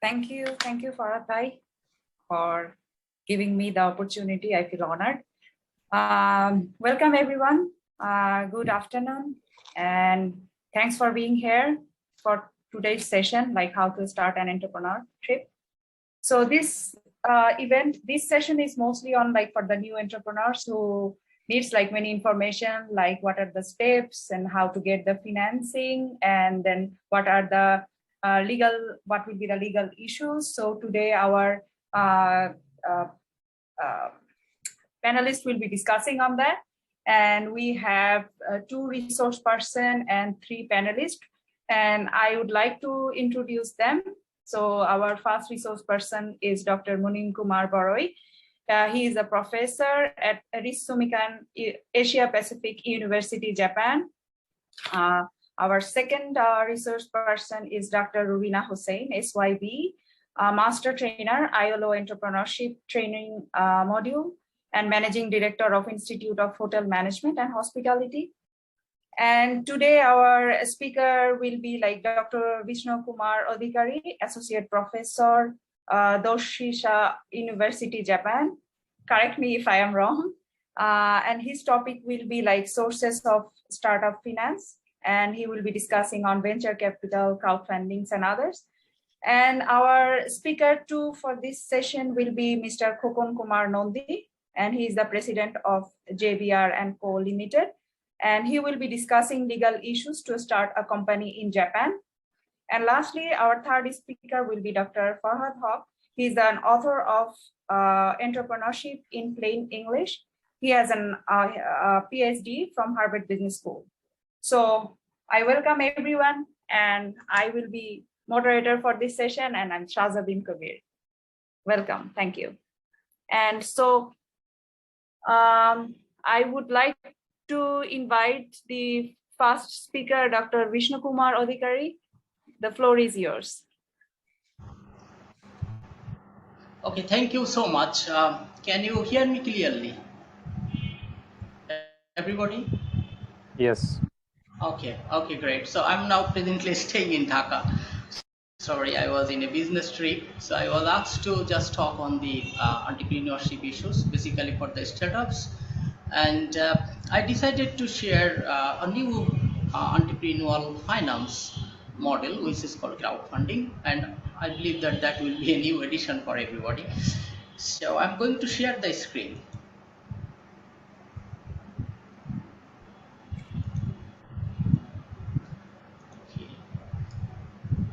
Thank you, Faratai, for giving me the opportunity. I feel honored. Welcome, everyone. Good afternoon, and thanks for being here for today's session, like how to start an entrepreneurship. So this this session is mostly on like for the new entrepreneurs who needs like many information, like what are the steps and how to get the financing, and then what are the what will be the legal issues. So today our panelists will be discussing on that. And we have 2 resource person and 3 panelists. And I would like to introduce them. So our first resource person is Dr. Munin Kumar Baroi. He is a professor at Risumikan Asia Pacific University, Japan. Our second resource person is Dr. Rubina Hussain, SYB, Master Trainer, ILO Entrepreneurship Training Module, and Managing Director of Institute of Hotel Management and Hospitality. And today our speaker will be like Dr. Vishnu Kumar Adhikari, Associate Professor, Doshisha University, Japan. Correct me if I am wrong. And his topic will be like sources of startup finance. And he will be discussing on venture capital, crowdfundings, and others. And our speaker 2 for this session will be Mr. Khokon Kumar Nondi, and he is the president of JBR and Co. Limited. And he will be discussing legal issues to start a company in Japan. And lastly, our third speaker will be Dr. Farhad Haq. He is an author of Entrepreneurship in Plain English. He has a PhD from Harvard Business School. So I welcome everyone, and I will be moderator for this session, and I'm Shaza bin Kabir. Welcome, thank you. And so I would like to invite the first speaker, Dr. Vishnu Kumar Adhikari. The floor is yours. Okay, thank you so much. Can you hear me clearly? Everybody? Yes. Okay, great. So I'm now presently staying in Dhaka. Sorry, I was in a business trip. So I was asked to just talk on the entrepreneurship issues, basically for the startups. And I decided to share a new entrepreneurial finance model, which is called crowdfunding. And I believe that that will be a new addition for everybody. So I'm going to share the screen.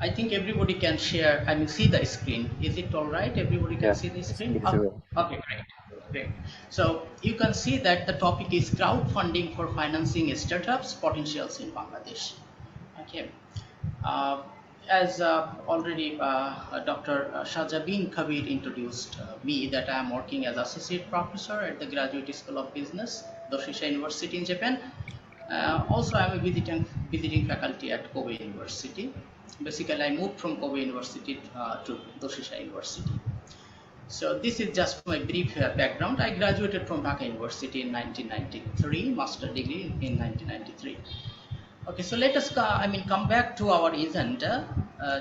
I think everybody can share, see the screen. Is it all right? Everybody can see the screen? Okay, great. So you can see that the topic is crowdfunding for financing startups potentials in Bangladesh. Okay. As already Dr. Shaja bin Kabir introduced me, that I am working as associate professor at the Graduate School of Business, Doshisha University in Japan. Also, I am a visiting faculty at Kobe University. Basically, I moved from Kobe University to Doshisha University. So this is just my brief background. I graduated from Dhaka University in 1993, master degree in 1993. Okay, so let us come back to our agenda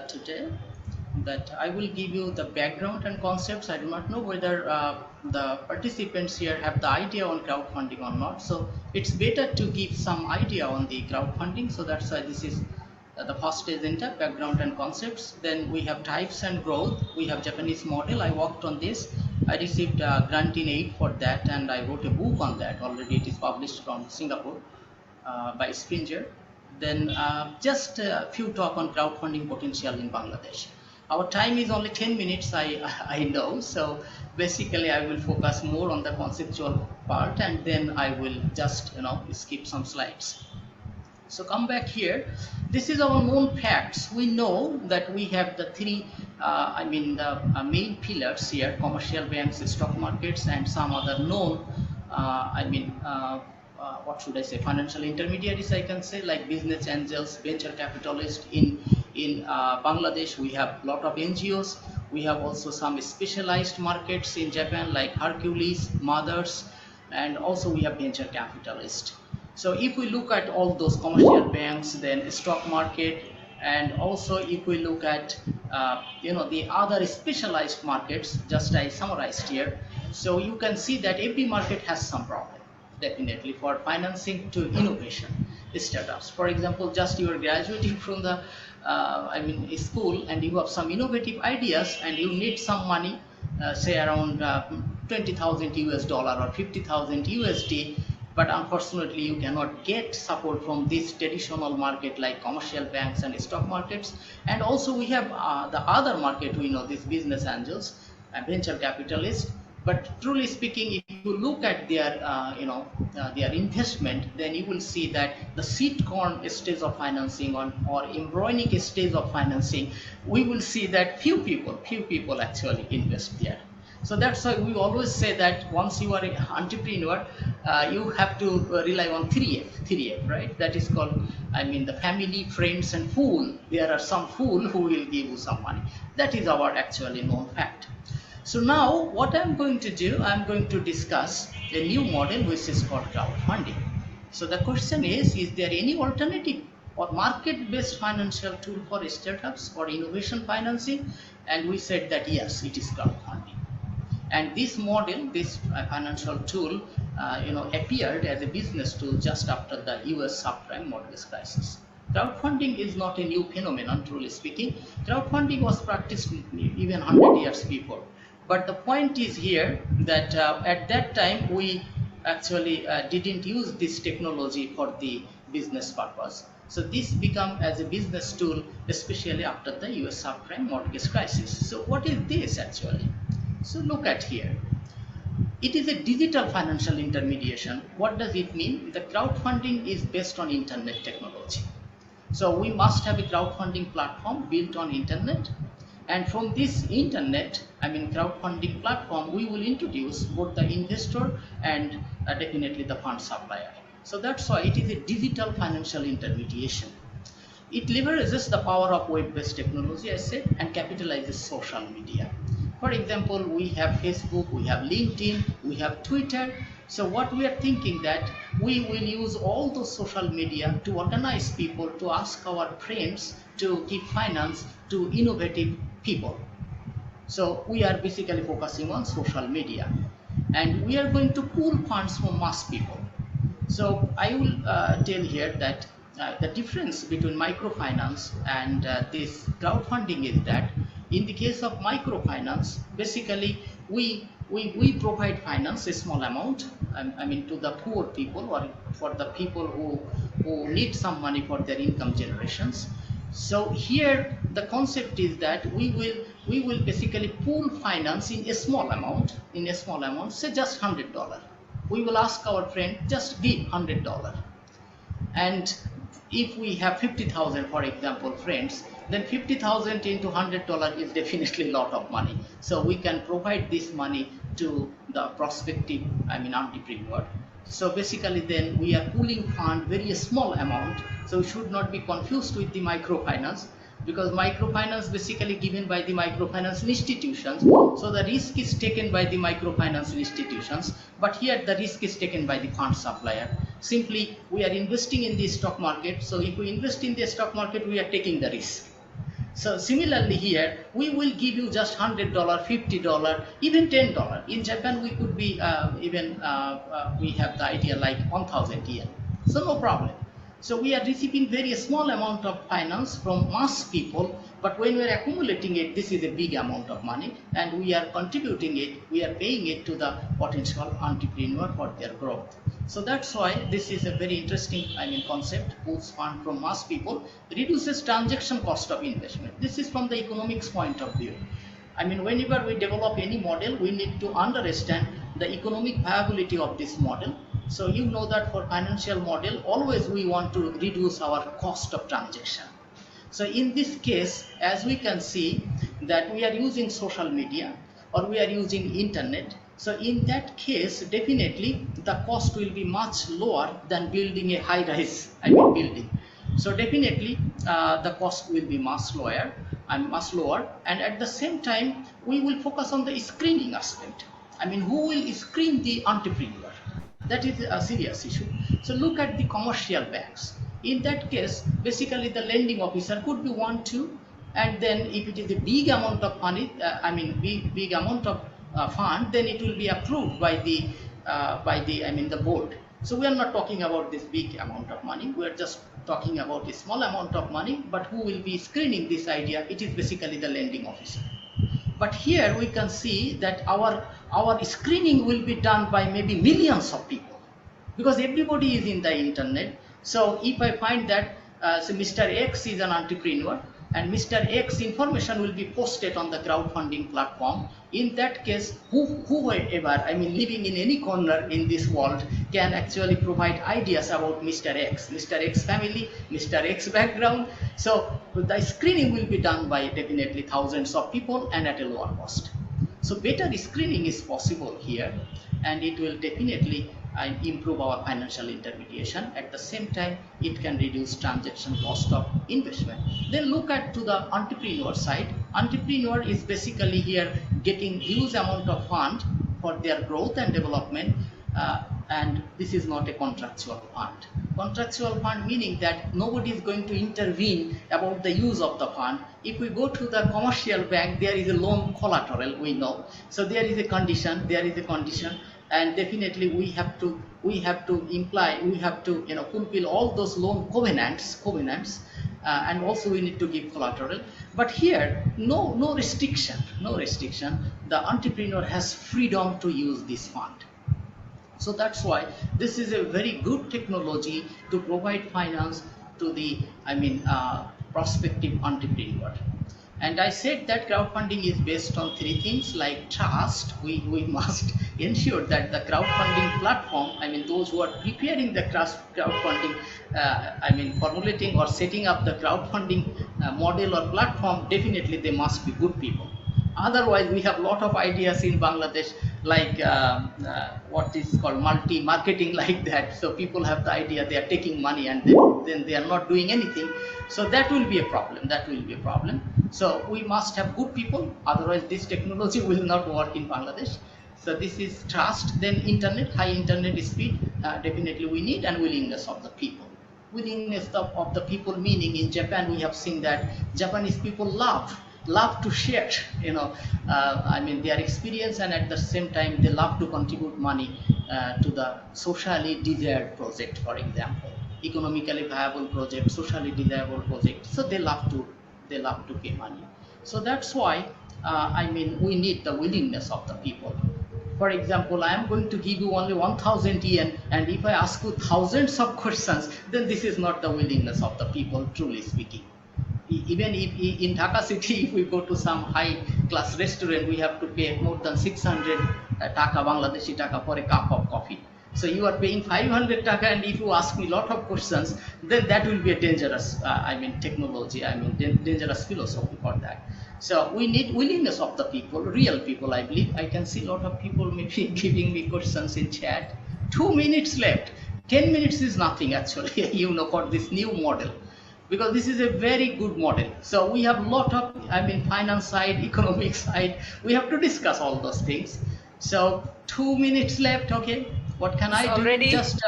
today. That I will give you the background and concepts. I do not know whether the participants here have the idea on crowdfunding or not. So it's better to give some idea on the crowdfunding. So that's why this is the first agenda, background and concepts. Then we have types and growth. We have Japanese model. I worked on this. I received a grant in aid for that, and I wrote a book on that. Already it is published from Singapore by Springer. Then just a few talk on crowdfunding potential in Bangladesh. Our time is only 10 minutes, I know. So basically I will focus more on the conceptual part, and then I will just skip some slides. So come back here. This is our known facts. We know that we have the three the main pillars here: commercial banks, stock markets, and some other known what should I say, financial intermediaries, I can say, like business angels, venture capitalists. In Bangladesh, we have a lot of NGOs. We have also some specialized markets in Japan, like Hercules, Mothers, and also we have venture capitalists. So if we look at all those commercial banks, then stock market, and also if we look at the other specialized markets, just I summarized here, so you can see that every market has some problem, definitely, for financing to innovation startups. For example, just you are graduating from the school, and you have some innovative ideas and you need some money, say around 20,000 US dollar or 50,000 USD, but unfortunately you cannot get support from this traditional market like commercial banks and stock markets. And also we have the other market, we know, these business angels and venture capitalists. But truly speaking, if you look at their investment, then you will see that the seed corn stage of financing or embryonic stage of financing, we will see that few people actually invest there. So that's why we always say that once you are an entrepreneur, you have to rely on 3F, right? That is called, the family, friends, and fool. There are some fool who will give you some money. That is our actually known fact. So now what I'm going to do, I'm going to discuss a new model which is called crowdfunding. So the question is there any alternative or market-based financial tool for startups or innovation financing? And we said that yes, it is crowdfunding. And this model, this financial tool, appeared as a business tool just after the US subprime mortgage crisis. Crowdfunding is not a new phenomenon, truly speaking. Crowdfunding was practiced even 100 years before. But the point is here that at that time we actually didn't use this technology for the business purpose. So this became as a business tool, especially after the US subprime mortgage crisis. So what is this actually? So look at here. It is a digital financial intermediation. What does it mean? The crowdfunding is based on internet technology. So we must have a crowdfunding platform built on internet. And from this internet, crowdfunding platform, we will introduce both the investor and definitely the fund supplier. So that's why it is a digital financial intermediation. It leverages the power of web-based technology, I said, and capitalizes social media. For example, we have Facebook, we have LinkedIn, we have Twitter. So what we are thinking that we will use all those social media to organize people, to ask our friends to give finance to innovative people. So we are basically focusing on social media, and we are going to pool funds from mass people. So I will tell here that the difference between microfinance and this crowdfunding is that in the case of microfinance, basically we provide finance, a small amount, to the poor people or for the people who need some money for their income generations. So here the concept is that we will basically pool finance in a small amount, say just $100. We will ask our friend, just give $100. And if we have 50,000, for example, friends, then 50,000 into $100 is definitely a lot of money. So we can provide this money to the prospective, entrepreneur. So basically then we are pooling fund very small amount. So we should not be confused with the microfinance, because microfinance basically given by the microfinance institutions. So the risk is taken by the microfinance institutions, but here the risk is taken by the fund supplier. Simply we are investing in the stock market. So if we invest in the stock market, we are taking the risk. So similarly here, we will give you just $100, $50, even $10. In Japan, we could be we have the idea like 1,000 yen. So no problem. So we are receiving very small amount of finance from mass people, but when we are accumulating it, this is a big amount of money, and we are contributing it, we are paying it to the potential entrepreneur for their growth. So that's why this is a very interesting concept. Pools fund from mass people, reduces transaction cost of investment. This is from the economics point of view. Whenever we develop any model, we need to understand the economic viability of this model. So you know that for financial model, always we want to reduce our cost of transaction. So in this case, as we can see that we are using social media or we are using internet. So in that case, definitely the cost will be much lower than building a high-rise building. So definitely the cost will be much lower, and at the same time we will focus on the screening aspect. Who will screen the entrepreneur? That is a serious issue. So look at the commercial banks. In that case, basically the lending officer could be 1, 2, and then if it is a big amount of money, big amount of fund, then it will be approved by the the board. So we are not talking about this big amount of money. We are just talking about a small amount of money. But who will be screening this idea? It is basically the lending officer. But here we can see that our screening will be done by maybe millions of people, because everybody is in the internet. So if I find that so Mr. X is an entrepreneur and Mr. X information will be posted on the crowdfunding platform, in that case whoever living in any corner in this world can actually provide ideas about Mr. X family, Mr. X background. So the screening will be done by definitely thousands of people and at a lower cost. So better screening is possible here, and it will definitely improve our financial intermediation. At the same time, it can reduce transaction cost of investment. Then look at to the entrepreneur side. Entrepreneur is basically here getting huge amount of fund for their growth and development, and this is not a contractual fund. Contractual fund meaning that nobody is going to intervene about the use of the fund. If we go to the commercial bank, there is a loan collateral, we know. So there is a condition, and definitely we have to fulfill all those loan covenants, and also we need to give collateral. But here no restriction. The entrepreneur has freedom to use this fund. So that's why this is a very good technology to provide finance to the prospective entrepreneur. And I said that crowdfunding is based on 3 things like trust. We must ensure that the crowdfunding platform, those who are preparing the crowdfunding, formulating or setting up the crowdfunding model or platform, definitely they must be good people. Otherwise, we have a lot of ideas in Bangladesh, like what is called multi-marketing, like that. So people have the idea, they are taking money and then they are not doing anything. So that will be a problem. So we must have good people, otherwise this technology will not work in Bangladesh. So this is trust. Then internet, high internet speed, definitely we need, and willingness of the people. Willingness of the people meaning, in Japan we have seen that Japanese people love to share their experience, and at the same time they love to contribute money to the socially desired project, for example, economically viable project, socially desirable project. So they love to pay money. So that's why we need the willingness of the people. For example, I am going to give you only 1,000 yen, and if I ask you thousands of questions, then this is not the willingness of the people, truly speaking. Even if in Dhaka city, if we go to some high class restaurant, we have to pay more than 600 taka, Bangladeshi taka, for a cup of coffee. So you are paying 500 taka, and if you ask me a lot of questions, then that will be a dangerous technology, dangerous philosophy for that. So we need willingness of the people, real people. I believe I can see a lot of people maybe giving me questions in chat. 2 minutes left. 10 minutes is nothing actually, for this new model, because this is a very good model. So we have a lot of finance side, economic side, we have to discuss all those things. So 2 minutes left. Okay, what can I do? Just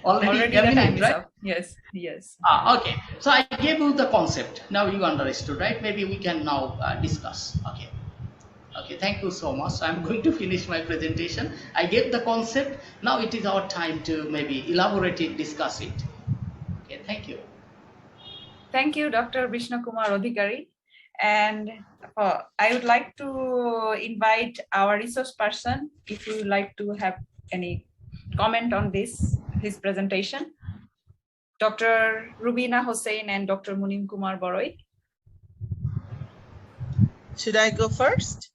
already a minute, right? Yes. Okay, so I gave you the concept. Now you understood, right? Maybe we can now discuss. Okay, thank you so much. I'm going to finish my presentation. I gave the concept. Now it is our time to maybe elaborate it, discuss it. Okay, thank you. Thank you, Dr. Vishnu Kumar Odhikari. And I would like to invite our resource person, if you would like to have any comment on his presentation, Dr. Rubina Hossain and Dr. Munim Kumar Boroi. Should I go first?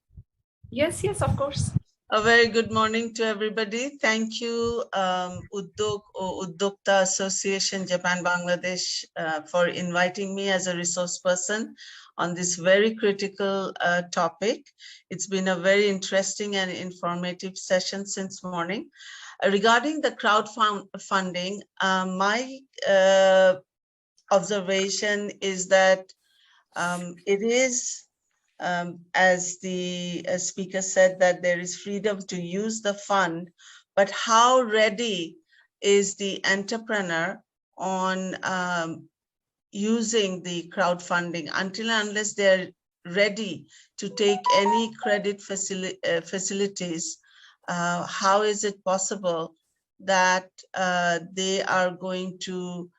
Yes, of course. A very good morning to everybody. Thank you, Uddokta Association Japan Bangladesh, for inviting me as a resource person on this very critical topic. It's been a very interesting and informative session since morning. Regarding the crowdfunding, my observation is that it is, as the speaker said, that there is freedom to use the fund, but how ready is the entrepreneur on using the crowdfunding? Until and unless they're ready to take any credit facilities, how is it possible that they are going to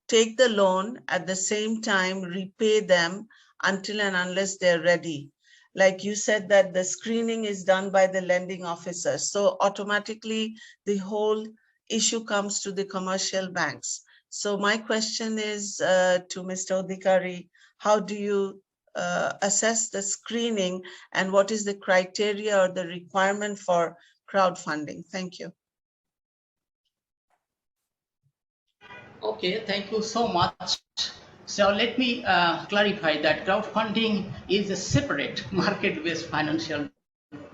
take the loan at the same time repay them until and unless they're ready? Like you said, that the screening is done by the lending officer, so automatically the whole issue comes to the commercial banks. So my question is to Mr. Odhikari, how do you assess the screening and what is the criteria or the requirement for crowdfunding? Thank you. Okay, thank you so much. So let me clarify that crowdfunding is a separate market-based financial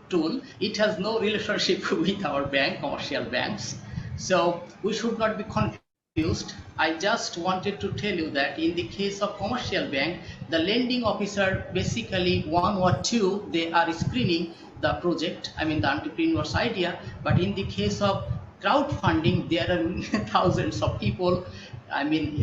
tool. It has no relationship with our bank, commercial banks. So we should not be confused. I just wanted to tell you that in the case of commercial bank, the lending officer basically 1 or 2, they are screening the project, I mean the entrepreneur's idea. But in the case of crowdfunding, there are thousands of people. I mean,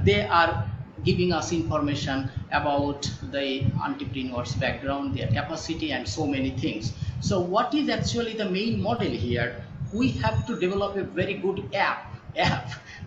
they are giving us information about the entrepreneur's background, their capacity, and so many things. So what is actually the main model here? We have to develop a very good app,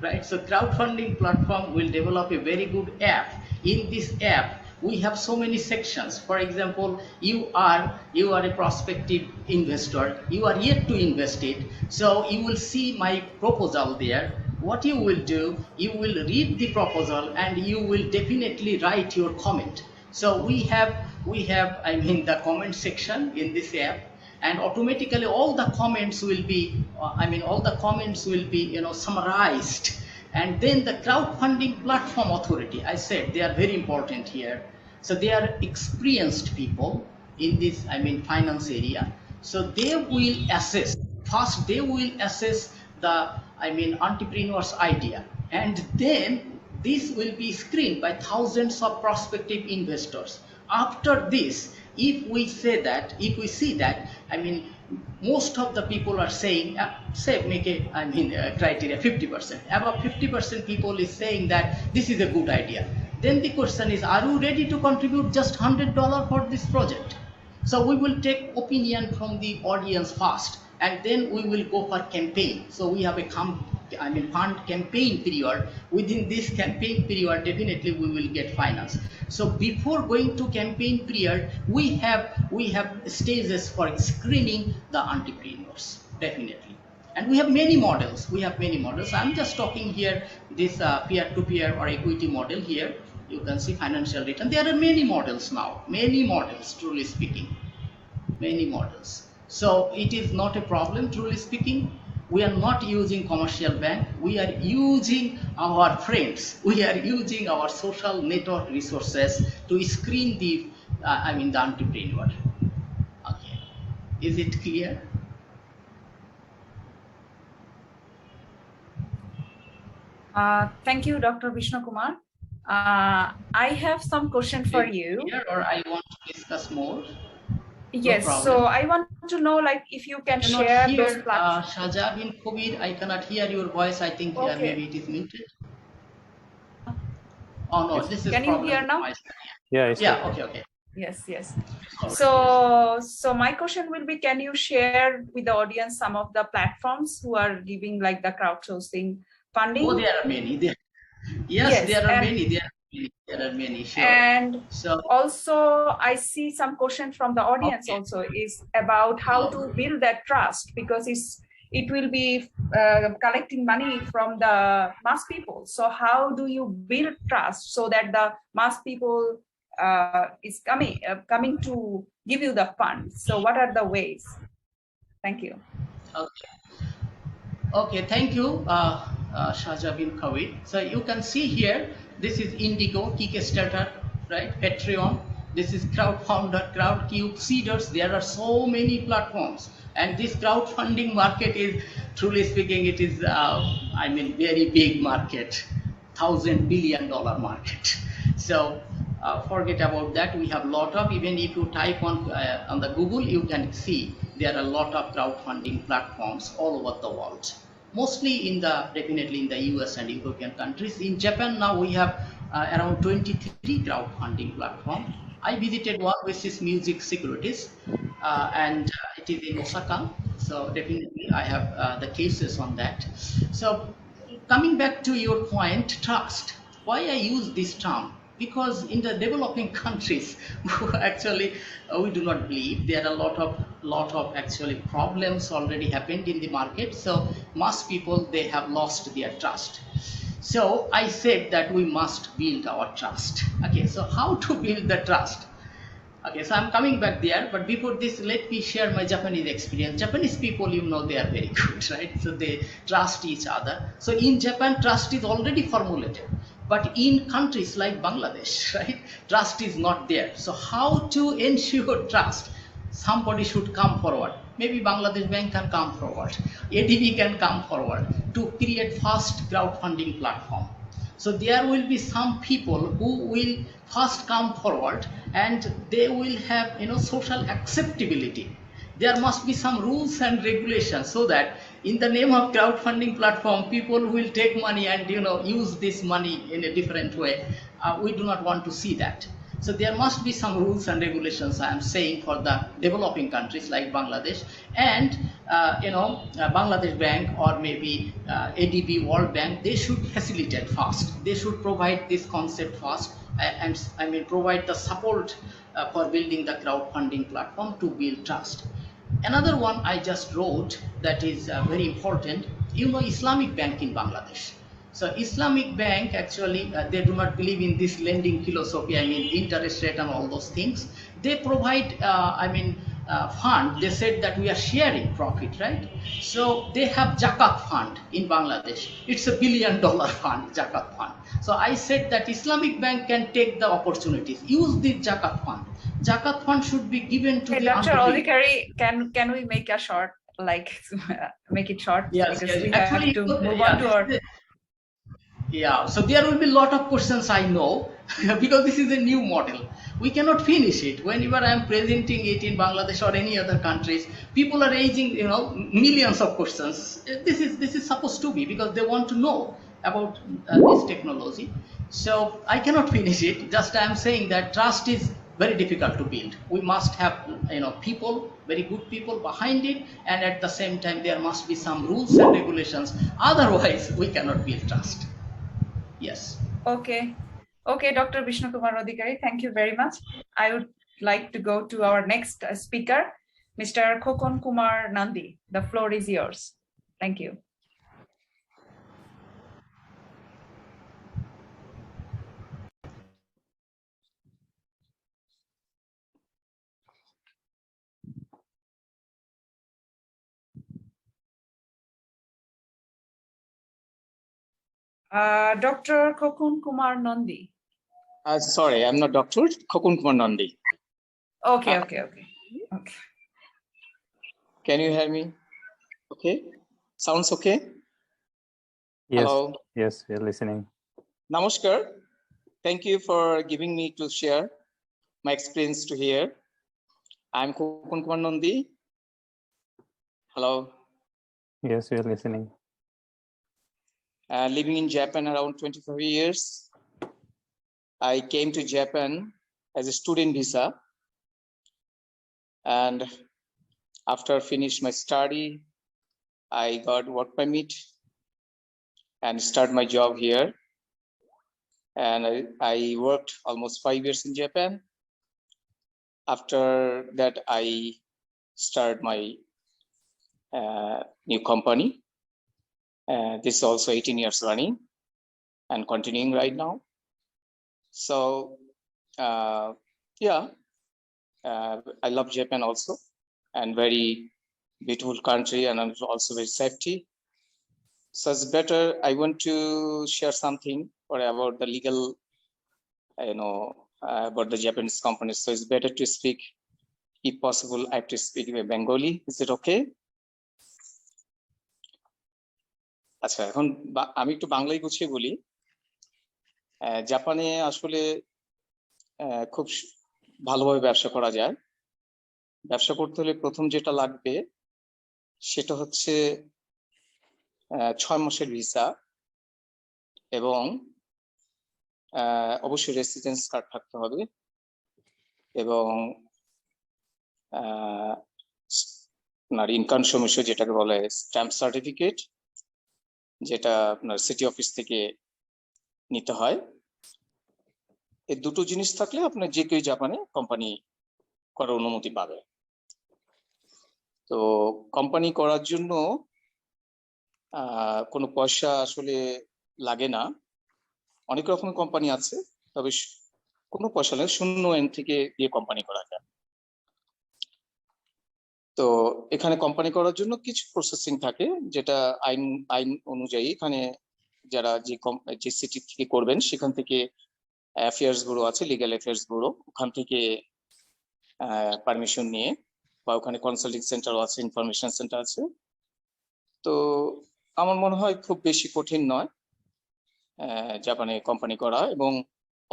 right? So crowdfunding platform will develop a very good app. In this app, we have so many sections. For example, you are a prospective investor, you are yet to invest it, so you will see my proposal there. What you will do, you will read the proposal and you will definitely write your comment. So we have I mean the comment section in this app, and automatically all the comments will be summarized. And then the crowdfunding platform authority, I said they are very important here. So they are experienced people in this, I mean, finance area. So they will assess, first they will assess the, I mean, entrepreneur's idea. And then this will be screened by thousands of prospective investors. After this, if we see that, I mean, most of the people are saying, say make a, I mean, criteria 50%. About 50% people is saying that this is a good idea. Then the question is, are you ready to contribute just $100 for this project? So we will take opinion from the audience first, and then we will go for campaign. So we have a fund campaign period. Within this campaign period, definitely we will get finance. So before going to campaign period, we have stages for screening the entrepreneurs, definitely. And we have many models. I'm just talking here this peer-to-peer or equity model here. You can see financial return. There are many models now, truly speaking, many models. So it is not a problem, truly speaking. We are not using commercial bank. We are using our friends. We are using our social network resources to screen the, the entrepreneur. Okay, is it clear? Thank you, Dr. Vishnu Kumar. I have some question for you. Or I want to discuss more. Yes, no, so I want to know, like, if you can share those platforms. Shaja bin Kubir, I cannot hear your voice. I think maybe it is muted. Oh no, this is can you hear now? Yeah. Okay. Yes. So my question will be, can you share with the audience some of the platforms who are giving like the crowdsourcing funding? Oh, there are many. There are many, sure. And so also I see some question from the audience also is about how to build that trust, because it will be collecting money from the mass people. So how do you build trust so that the mass people is coming to give you the funds. So what are the ways? Thank you. Okay. Okay, thank you, Shahja bin Khalid. So you can see here, this is Indigo, Kickstarter, right? Patreon. This is Crowdfounder, Crowdcube, Seeders. There are so many platforms, and this crowdfunding market is, truly speaking, it is, I mean, very big market, $1,000 billion market. So forget about that. We have a lot of, even if you type on the Google, you can see there are a lot of crowdfunding platforms all over the world. Mostly in the, definitely in the US and European countries. In Japan now we have around 23 crowdfunding platforms. I visited one which is Music Securities, and it is in Osaka. So definitely I have the cases on that. So coming back to your point, trust. Why I use this term? Because in the developing countries, actually we do not believe. There are a lot of actually problems already happened in the market. So most people, they have lost their trust. So I said that we must build our trust. Okay, so how to build the trust? Okay, so I'm coming back there, but before this, let me share my Japanese experience. Japanese people, you know, they are very good, right? So they trust each other. So in Japan, trust is already formulated. But in countries like Bangladesh, right, trust is not there. So how to ensure trust? Somebody should come forward. Maybe Bangladesh Bank can come forward. ADB can come forward to create fast crowdfunding platform. So there will be some people who will first come forward, and they will have, you know, social acceptability. There must be some rules and regulations, so that in the name of crowdfunding platform, people will take money and, you know, use this money in a different way. We do not want to see that. So there must be some rules and regulations, I am saying, for the developing countries like Bangladesh, and Bangladesh Bank or maybe ADB, World Bank, they should facilitate fast. They should provide this concept fast, and I mean provide the support for building the crowdfunding platform to build trust. Another one I just wrote that is very important. You know, Islamic Bank in Bangladesh. So Islamic Bank, actually, they do not believe in this lending philosophy, I mean interest rate and all those things. They provide, fund. They said that we are sharing profit, right? So they have Zakat fund in Bangladesh. It's $1 billion fund, Zakat fund. So I said that Islamic Bank can take the opportunities, use the Zakat fund. Zakat fund should be given to hey, the Dr. Odhikari, can we make a short, like, make it short? Yes, because yes. we Actually, have to move on to our... Yeah, so there will be a lot of questions, I know, because this is a new model. We cannot finish it. Whenever I am presenting it in Bangladesh or any other countries, people are raising, you know, millions of questions. This is supposed to be, because they want to know about this technology. So I cannot finish it. Just I am saying that trust is very difficult to build. We must have, you know, people, very good people behind it, and at the same time there must be some rules and regulations. Otherwise, we cannot build trust. Yes. Okay. Okay, Dr. Vishnu Kumar Odhikari, thank you very much. I would like to go to our next speaker, Mr. Khokon Kumar Nandi. The floor is yours. Thank you. Dr. Khokon Kumar Nandi. Sorry, I'm not Dr. Khokon Kumar Nandi. Okay. Can you hear me? Okay. Sounds okay? Yes. Hello. Yes, we're listening. Namaskar. Thank you for giving me to share my experience to here. I'm Khokon Kumar Nandi. Hello. Yes, we're listening. Living in Japan around 25 years. I came to Japan as a student visa. And after finish my study, I got work permit and start my job here. And I worked almost 5 years in Japan. After that, I started my new company. This is also 18 years running and continuing right now. So Yeah, I love Japan also, and very beautiful country, and also very safety. So it's better. I want to share something about the legal, about the Japanese companies. So it's better to speak, if possible, I have to speak Bengali. Is it okay? আচ্ছা, এখন আমি একটু বাংলায় গুছিয়ে বলি। জাপানে আসলে খুব ভালোভাবে ব্যবসা করা যায়। ব্যবসা করতে হলে প্রথম যেটা লাগবে সেটা হচ্ছে 6 মাসের ভিসা, এবং অবশ্যই রেসিডেন্স কার্ড থাকতে হবে, এবং আপনার ইনকাম সমস্যা যেটাকে বলে স্ট্যাম্প সার্টিফিকেট, যেটা আপনার সিটি অফিস থেকে নিতে হয়। এই দুটো জিনিস থাকলে আপনার যে কেউ জাপানে কোম্পানি করার অনুমতি পাবে। তো কোম্পানি করার জন্য কোনো পয়সা আসলে লাগে না। অনেক রকম কোম্পানি আছে, তবে কোনো পয়সা লাগে, 0 yen থেকে দিয়ে কোম্পানি করা যায়। তো এখানে কোম্পানি করার জন্য কিছু প্রসেসিং থাকে, যেটা আইন অনুযায়ী এখানে যারা যে সিটি থেকে করবেন সেখান থেকে অ্যাফেয়ার্স ব্যুরো আছে, লিগ্যাল অ্যাফেয়ার্স ব্যুরো, ওখান থেকে পারমিশন নিয়ে, বা ওখানে কনসাল্টিং সেন্টারও আছে, ইনফরমেশন সেন্টার আছে। তো আমার মনে হয় খুব বেশি কঠিন নয় জাপানে কোম্পানি করা, এবং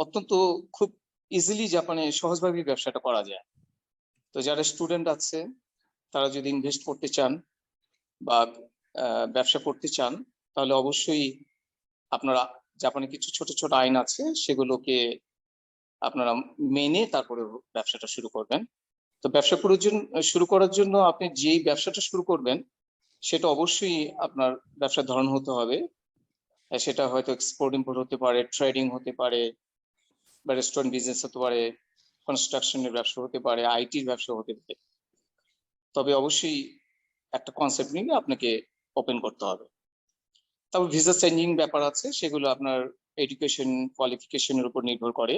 অত্যন্ত খুব ইজিলি জাপানে সহজভাবে ব্যবসাটা করা যায়। তো যারা স্টুডেন্ট আছে তারা যদি ইনভেস্ট করতে চান বা ব্যবসা করতে চান, তাহলে অবশ্যই আপনারা জাপানে কিছু ছোট ছোট আইন আছে, সেগুলোকে আপনারা মেনে তারপরে ব্যবসাটা শুরু করবেন। তো ব্যবসা শুরু করার জন্য আপনি যেই ব্যবসাটা শুরু করবেন সেটা অবশ্যই আপনার ব্যবসার ধরন হতে হবে। সেটা হয়তো এক্সপোর্ট ইম্পোর্ট হতে পারে, ট্রেডিং হতে পারে, বা রেস্টুরেন্ট বিজনেস হতে পারে, কনস্ট্রাকশনের ব্যবসা হতে পারে, আইটির ব্যবসা হতে পারে। তবে অবশ্যই একটা কনসেপ্ট নিয়ে আপনাকে ওপেন করতে হবে। তারপর ভিসা চেঞ্জিং ব্যাপার আছে, সেগুলো আপনার এডুকেশন কোয়ালিফিকেশনের উপর নির্ভর করে।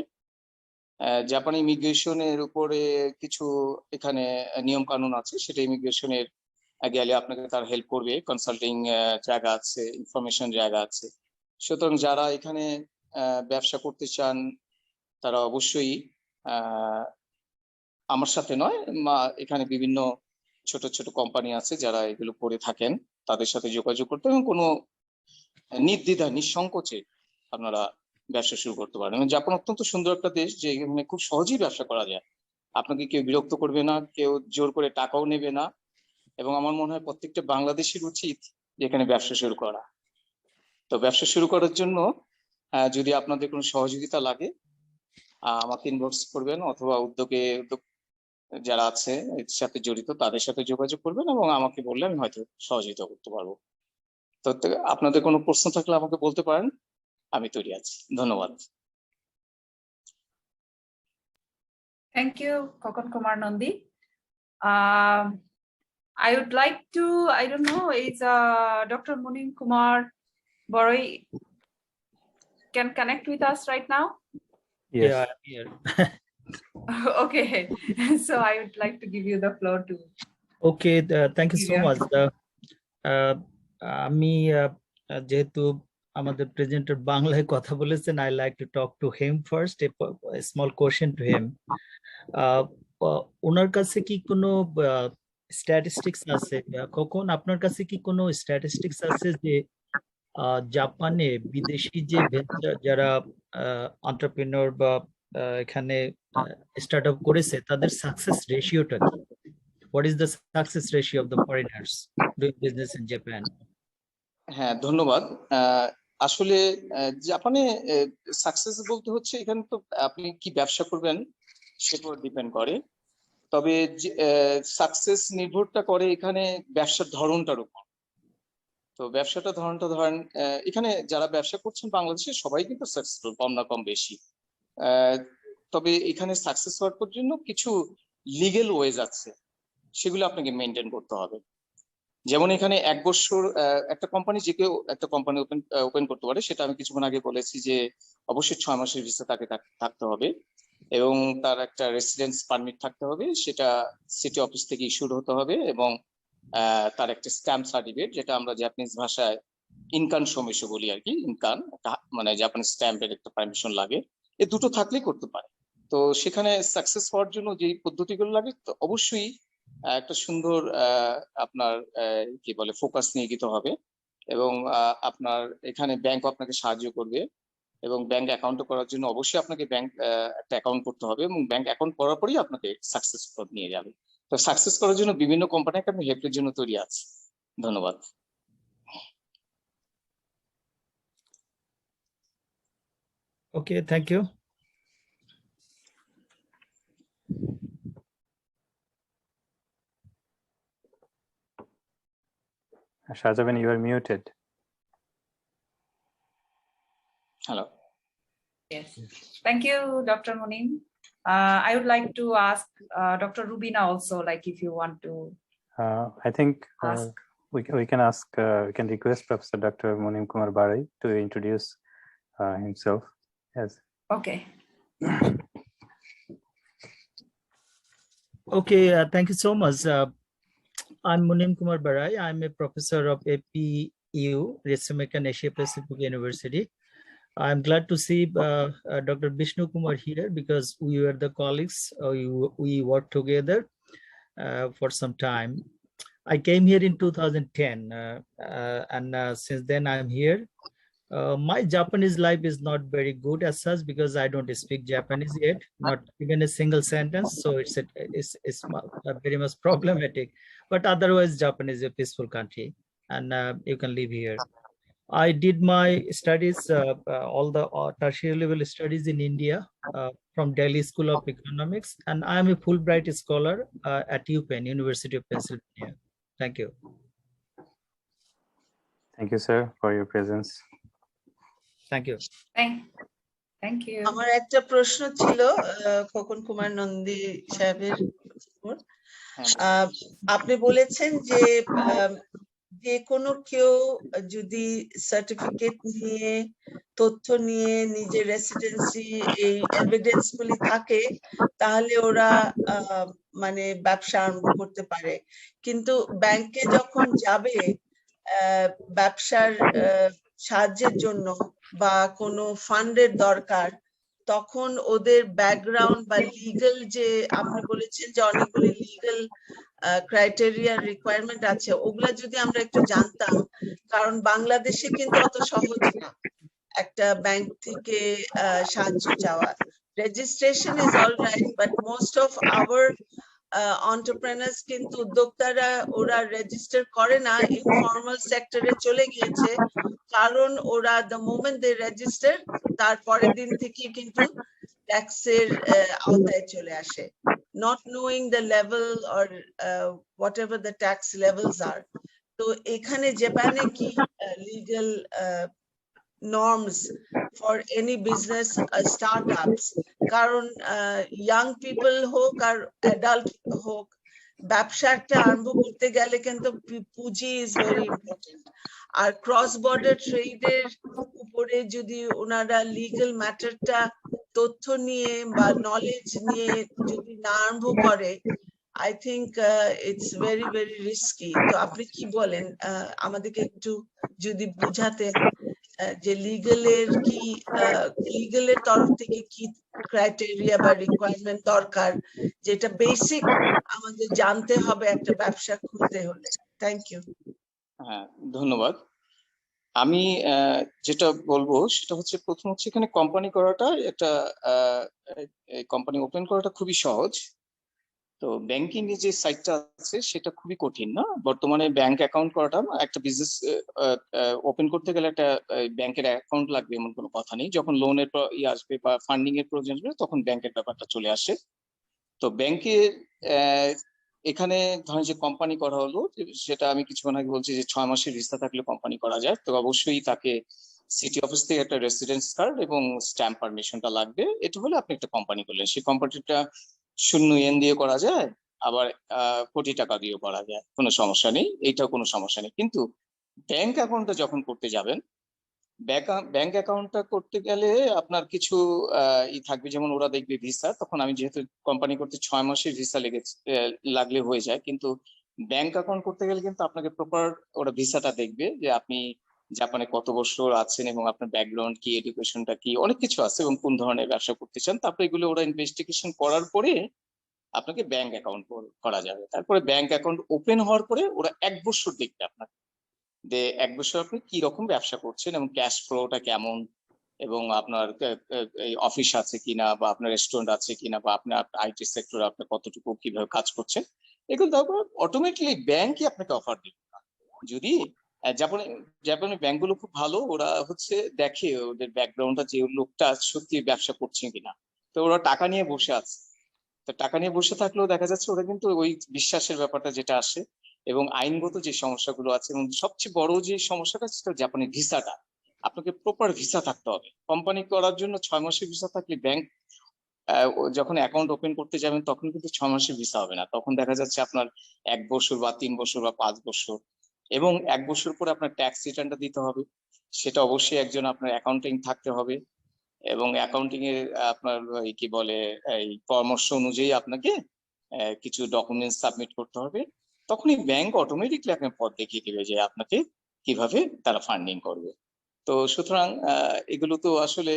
জাপানি ইমিগ্রেশনের উপরে কিছু এখানে নিয়ম কানুন আছে, সেটা ইমিগ্রেশনের গেলে আপনাকে তার হেল্প করবে, কনসাল্টিং জায়গা আছে, ইনফরমেশন জায়গা আছে। সুতরাং যারা এখানে ব্যবসা করতে চান তারা অবশ্যই আমার সাথে নয়, এখানে বিভিন্ন ছোট ছোট কোম্পানি আছে যারা এগুলো করে থাকেন, তাদের সাথে যোগাযোগ করতে, এবং কোনো নির্দ্বিধা নিঃসংকোচে আপনারা ব্যবসা শুরু করতে পারেন। জাপান অত্যন্ত সুন্দর একটা দেশ, যে এখানে খুব সহজেই ব্যবসা করা যায়। আপনাকে কেউ বিরক্ত করবে না, কেউ জোর করে টাকাও নেবে না, এবং আমার মনে হয় প্রত্যেকটা বাংলাদেশির উচিত এখানে ব্যবসা শুরু করা। তো ব্যবসা শুরু করার জন্য যদি আপনাদের কোনো সহযোগিতা লাগে আমাকে ইনবক্স করবেন, অথবা উদ্যোগ যারা আছে এর সাথে জড়িত তাদের সাথে যোগাযোগ করবেন, এবং আমাকে বললে আমি হয়তো সহযোগিতা করতে পারবো। তো আপনাদের কোনো প্রশ্ন থাকলে আমাকে বলতে পারেন, আমি তৈরি আছি। ধন্যবাদ। Thank you, Kokon Kumar Nandi. I would like to, I don't know, is Dr. Munin Kumar Boroi can connect with us right now? Yes. Yeah, I'm here. Okay, so I would like to give you the floor to. Okay, thank you so much. আমি যেহেতু আমাদের presenter বাংলায় কথা বলেছেন, I like to talk to him first. A small question to him. ওনার কাছে কি কোনো statistics আছে? কখন আপনার কাছে কি কোনো স্ট্যাটিস্টিক্স আছে যে জাপানে বিদেশি যে যারা এন্টারপ্রেনিউর বা এখানে স্টার্টআপ করেছে তাদের সাকসেস রেশিওটা কি? What is the success ratio of the foreigners doing business in Japan? হ্যাঁ, ধন্যবাদ। আসলে জাপানে সাকসেস বলতে হচ্ছে এখানে তো আপনি কি ব্যবসা করবেন সেটাও ডিপেন্ড করে, তবে সাকসেস নির্ভরটা করে এখানে ব্যবসার ধরনটার উপর। তো ব্যবসাটা ধরনটা ধরেন এখানে যারা ব্যবসা করছেন বাংলাদেশে সবাই কিন্তু সাকসেসফুল, কম না কম বেশি। তবে এখানে সাকসেস হওয়ার জন্য কিছু লিগেল ওয়েজ আছে, সেগুলো আপনাকে মেনটেন করতে হবে। যেমন এখানে 1 বছর একটা কোম্পানি যে কেউ একটা কোম্পানি ওপেন করতে পারে, সেটা আমি কিছুক্ষণ আগে বলেছি যে অবশ্যই 6 মাসের ভিসা তাকে থাকতে হবে। এবং তার একটা রেসিডেন্স পারমিট থাকতে হবে, সেটা সিটি অফিস থেকে ইস্যুড হতে হবে, এবং তার একটা স্ট্যাম্প সার্টিফিকেট, যেটা আমরা জাপানিজ ভাষায় ইনকান সমেশো বলি আর কি। ইনকান মানে জাপানিজ স্ট্যাম্পের একটা পারমিশন লাগে, এ দুটো থাকলেই করতে পারে। তো সেখানে সাকসেস হওয়ার জন্য যে পদ্ধতিগুলো লাগে, তো অবশ্যই একটা সুন্দর আপনার কি বলে ফোকাস নিয়ে যেতে হবে, এবং আপনার এখানে ব্যাংক আপনাকে সাহায্য করবে, এবং ব্যাংক অ্যাকাউন্ট করার জন্য অবশ্যই আপনাকে ব্যাংক একটা অ্যাকাউন্ট করতে হবে, এবং ব্যাংক অ্যাকাউন্ট করার পরেই আপনাকে সাকসেস নিয়ে যাবে। তো সাকসেস করার জন্য বিভিন্ন কোম্পানি আপনার হেল্পের জন্য তৈরি আছে। ধন্যবাদ। Okay, thank you. Shajaben, you are muted. Hello. Yes. Thank you, Dr. Munim. I would like to ask Dr. Rubina also, like if you want to. I think Ask. we can ask, we can request Professor Dr. Munim Kumar Barai to introduce himself. Yes. Okay. Okay, thank you so much. I'm Munim Kumar Barai. I'm a professor of APU, Resumekan Asia Pacific University. I'm glad to see Dr. Vishnu Kumar here because we were the colleagues. We worked together for some time. I came here in 2010, and since then I'm here. My Japanese life is not very good as such because I don't speak Japanese yet, not even a single sentence. So it's very much problematic. But otherwise, Japan is a peaceful country, and you can live here. I did my studies, all the tertiary level studies in India from Delhi School of Economics, and I am a Fulbright scholar at UPenn, University of Pennsylvania. Thank you. Thank you, sir, for your presence. Thank you. Thank you. আমার একটা প্রশ্ন ছিল খোকন কুমার নন্দী সাহেবের উপর। আপনি বলেছেন যে যে কোনো কেউ যদি সার্টিফিকেট নিয়ে তথ্য নিয়ে নিজের রেসিডেন্সি এই এভিডেন্স গুলি থাকে তাহলে ওরা মানে ব্যবসা আরম্ভ করতে পারে, কিন্তু ব্যাংকে যখন যাবে ব্যবসার সাহায্যের জন্য বা কোনো ফান্ডের দরকার, তখন ওদের ব্যাকগ্রাউন্ড বা লিগ্যাল যে আপনি বলেছেন যে অনেকগুলি লিগ্যাল ক্রাইটেরিয়া রিকোয়ারমেন্ট আছে, ওগুলা যদি আমরা একটু জানতাম, কারণ বাংলাদেশে কিন্তু অত সহজ না একটা ব্যাংক থেকে সাহায্য চাওয়া। Registration is all right, but most of our entrepreneurs কিন্তু উদ্যোক্তারা ওরা রেজিস্টার করে না, ইনফর্মাল সেক্টরে চলে গিয়েছে, কারণ ওরা দ্য মোমেন্ট দে রেজিস্টার তার পরের দিন থেকে কিন্তু ট্যাক্সের আওতায় চলে আসে, not knowing the level or whatever the tax levels are. তো এখানে জাপানে কি legal norms for any business startups, কারণ young people হোক আর adult হোক, ব্যবসাটা আরম্ভ করতে গেলে কিন্তু পুঁজি is very important, আর ক্রস বর্ডার ট্রেডের উপরে যদি ওনারা লিগ্যাল ম্যাটারটা তথ্য নিয়ে বা নলেজ নিয়ে যদি না আরম্ভ করে, I think it's very very risky. তো আপনি কি বলেন, আমাদেরকে একটু যদি বুঝাতেন যে লিগ্যালের কি লিগ্যালের তরফ থেকে কি ক্রাইটেরিয়া বা রিকোয়ারমেন্ট দরকার, যেটা বেসিক আমাদের জানতে হবে একটা ব্যবসা খুলতে হলে। Thank you. হ্যাঁ, ধন্যবাদ। আমি যেটা বলবো সেটা হচ্ছে, প্রথম হচ্ছে এখানে কোম্পানি করাটা, একটা কোম্পানি ওপেন করাটা খুবই সহজ। তো ব্যাংকিং এর যে সাইটটা আছে সেটা খুবই কঠিন না। বর্তমানে ব্যাংক অ্যাকাউন্ট করাটা, একটা বিজনেস ওপেন করতে গেলে একটা ব্যাংকের অ্যাকাউন্ট লাগবে এমন কোনো কথা নেই। যখন লোনের আসবে বা ফান্ডিং এর প্রয়োজন হবে তখন ব্যাংকের ব্যাপারটা চলে আসে। তো ব্যাংকে এখানে ধরেন যে কোম্পানি করা হলো, সেটা আমি কিছুক্ষণ আগে বলছি যে 6 মাসের ভিসা থাকলে কোম্পানি করা যায়। তো অবশ্যই তাকে সিটি অফিস থেকে একটা রেসিডেন্স কার্ড এবং স্ট্যাম্প পারমিশনটা লাগবে। এটা হলে আপনি একটা কোম্পানি করলেন। সেই কোম্পানিটা 0 ইয়েন দিয়ে করা যায়, আবার কোটি টাকা দিয়েও করা যায়, কোনো সমস্যা নেই, এইটাও কোনো সমস্যা নেই। কিন্তু ব্যাংক অ্যাকাউন্টটা যখন করতে যাবেন ব্যাংক অ্যাকাউন্টটা করতে গেলে আপনার কিছু ই থাকবে, যেমন ওরা দেখবে ভিসা, তখন আমি যেহেতু কোম্পানি করতে 6 মাসের ভিসা লাগলে হয়ে যায়, কিন্তু ব্যাংক অ্যাকাউন্ট করতে গেলে কিন্তু আপনাকে প্রপার ওরা ভিসাটা দেখবে যে আপনি জাপানে কত বছর আছেন এবং আপনার ব্যাকগ্রাউন্ড কি, এডুকেশনটা কি, অনেক কিছু আছে, এবং কোন ধরনের ব্যবসা করতে চান। তারপরে এগুলো ওরা ইনভেস্টিগেশন করার পরে আপনাকে ব্যাংক অ্যাকাউন্ট করা যাবে। তারপরে ব্যাংক অ্যাকাউন্ট ওপেন হওয়ার পরে ওরা 1 বছর দেখবে আপনার যে 1 বছর আপনি কি রকম ব্যবসা করছেন এবং ক্যাশ ফ্লোটা কেমন, এবং আপনার এই অফিস আছে কিনা, বা আপনার রেস্টুরেন্ট আছে কিনা, বা আপনার আইটি সেক্টরে আপনি কতটুকু কিভাবে কাজ করছেন, এগুলো তারপর অটোমেটিকলি ব্যাংকই আপনাকে অফার দিবে। যদি জাপানি ব্যাংকগুলো খুব ভালো, ওরা হচ্ছে দেখে ওদের ব্যাকগ্রাউন্ডটা, যে লোকটা সত্যি ব্যবসা করছে কিনা। তো ওরা টাকা নিয়ে বসে আছে, তো টাকা নিয়ে বসে থাকলেও দেখা যাচ্ছে ওরা কিন্তু ওই বিশ্বাসের ব্যাপারটা যেটা আসে, এবং আইনগত যে সমস্যাগুলো আছে, এবং সবচেয়ে বড় যে সমস্যাটা সেটা জাপানি ভিসাটা। আপনাকে প্রপার ভিসা থাকতে হবে। কোম্পানি করার জন্য 6 মাসের ভিসা থাকলে ব্যাংক যখন অ্যাকাউন্ট ওপেন করতে যাবেন তখন কিন্তু 6 মাসের ভিসা হবে না, তখন দেখা যাচ্ছে আপনার 1 বছর বা 3 বছর বা 5 বছর, এবং 1 বছর পরে আপনার ট্যাক্স রিটার্নটা দিতে হবে। সেটা অবশ্যই একজন আপনার অ্যাকাউন্টিং থাকতে হবে, এবং অ্যাকাউন্টিং এর আপনার কি বলে এই পরামর্শ অনুযায়ী আপনাকে কিছু ডকুমেন্টস সাবমিট করতে হবে। তখনই ব্যাংক অটোমেটিকলি আপনার পথ দেখিয়ে দিবে যে আপনাকে কিভাবে তারা ফান্ডিং করবে। তো সুতরাং এগুলো তো আসলে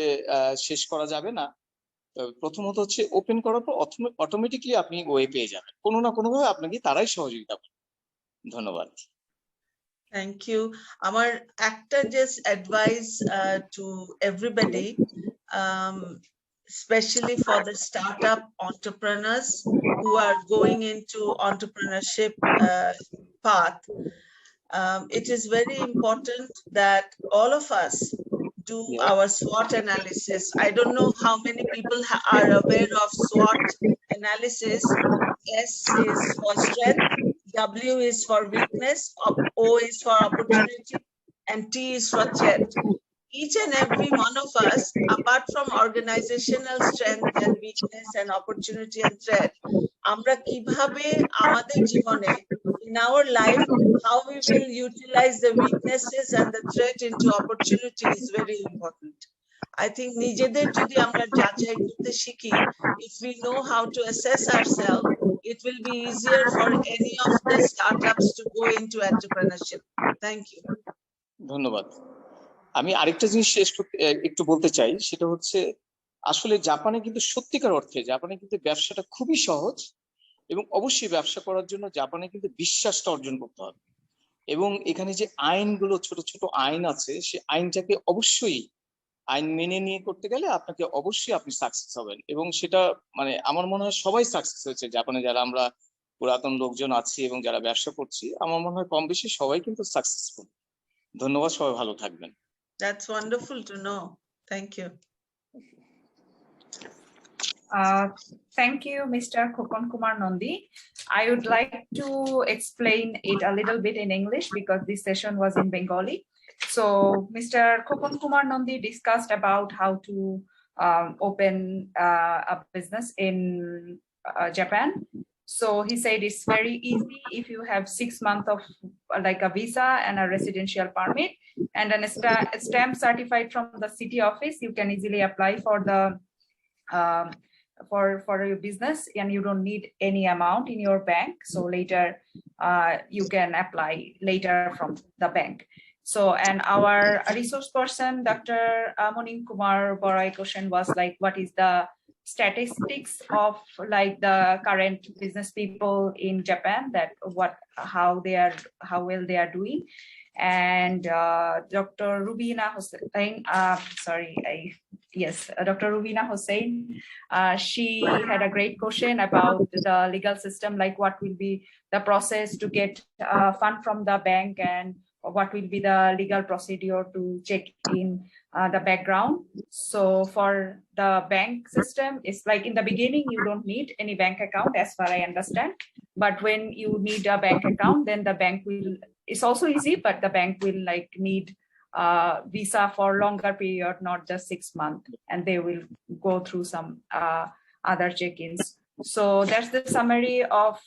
শেষ করা যাবে না। প্রথমত হচ্ছে ওপেন করার পর অটোমেটিকলি আপনি ওয়ে পেয়ে যাবেন, কোনো না কোনো ভাবে আপনাকে তারাই সহযোগিতা করবে। ধন্যবাদ। Thank you. Our actor just advise to everybody, especially for the startup entrepreneurs who are going into entrepreneurship path. It is very important that all of us do our SWOT analysis. I don't know how many people are aware of SWOT analysis. S is for strength, W is for weakness, O is for opportunity, and T is for threat. Each and every one of us, apart from organizational strength and weakness and opportunity and threat, আমরা কিভাবে আমাদের জীবনে in our life, how we will utilize the weaknesses and the threat into opportunity is very important. I think নিজেদের যদি আমরা যাচাই করতে শিখি, if we know how to assess ourselves, it will be easier for any of the startups to go into entrepreneurship. Thank you. ধন্যবাদ। আমি আরেকটা জিনিস একটু বলতে চাই, সেটা হচ্ছে আসলে জাপানে কিন্তু সত্যিকার অর্থে জাপানে কিন্তু ব্যবসাটা খুবই সহজ, এবং অবশ্যই ব্যবসা করার জন্য জাপানে কিন্তু বিশ্বাসটা অর্জন করতে হবে, এবং এখানে যে আইনগুলো ছোট ছোট আইন আছে, সে আইনটাকে অবশ্যই আইন মেনে নিয়ে করতে গেলে আপনাকে অবশ্যই আপনি সাকসেস হবেন, এবং সেটা মানে আমার মনে হয় সবাই সাকসেস হয়েছে জাপানে, যারা আমরা পুরাতন লোকজন আছি এবং যারা ব্যবসা করছি, আমার মনে হয় কম বেশি সবাই কিন্তু সাকসেসফুল। ধন্যবাদ, সবাই ভালো থাকবেন। That's wonderful to know. Thank you. Thank you, Mr. Khokon Kumar Nandi. I would like to explain it a little bit in English because this session was in Bengali. So Mr. Khokon Kumar Nandi discussed about how to open a business in Japan. So he said it's very easy if you have 6 months of like a visa and a residential permit and a stamp certified from the city office. You can easily apply for the for your business, and you don't need any amount in your bank. So later you can apply later from the bank. So, and our resource person, Dr. Monim Kumar Borai question was like, what is the statistics of like the current business people in Japan, that how well they are doing. And Dr. Rubina Hossain, Dr. Rubina Hossain, she had a great question about the legal system, like what will be the process to get fund from the bank, and what will be the legal procedure to check in the background. So for the bank system, it's like in the beginning, you don't need any bank account as far as I understand. But when you need a bank account, then the bank will, it's also easy, but the bank will like need visa for longer period, not just 6 months, and they will go through some other check-ins. So that's the summary of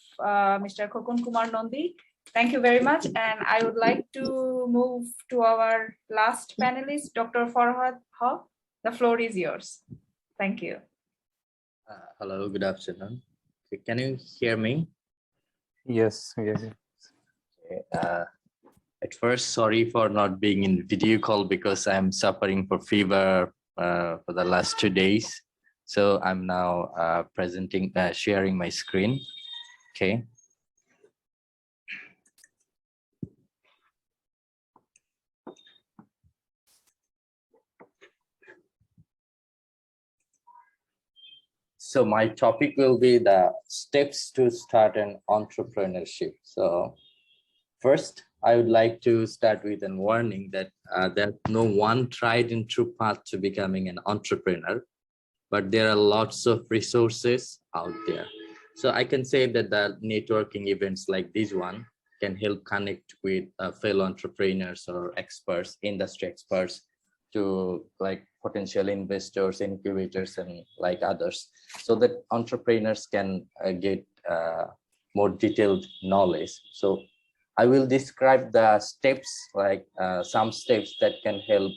Mr. Khokon Kumar Nandi. Thank you very much. And I would like to move to our last panelist, Dr. Farhad Ha. The floor is yours. Thank you. Hello, good afternoon. Can you hear me? Yes, yes. At first, sorry for not being in video call because I'm suffering for fever for the last 2 days. So I'm now sharing my screen. Okay. So my topic will be the steps to start an entrepreneurship. So first, I would like to start with a warning that there's no one tried and true path to becoming an entrepreneur, but there are lots of resources out there. So I can say that the networking events like this one can help connect with fellow entrepreneurs or experts, industry experts, to like potential investors, incubators, and like others, so that entrepreneurs can get more detailed knowledge. So I will describe the steps, like some steps that can help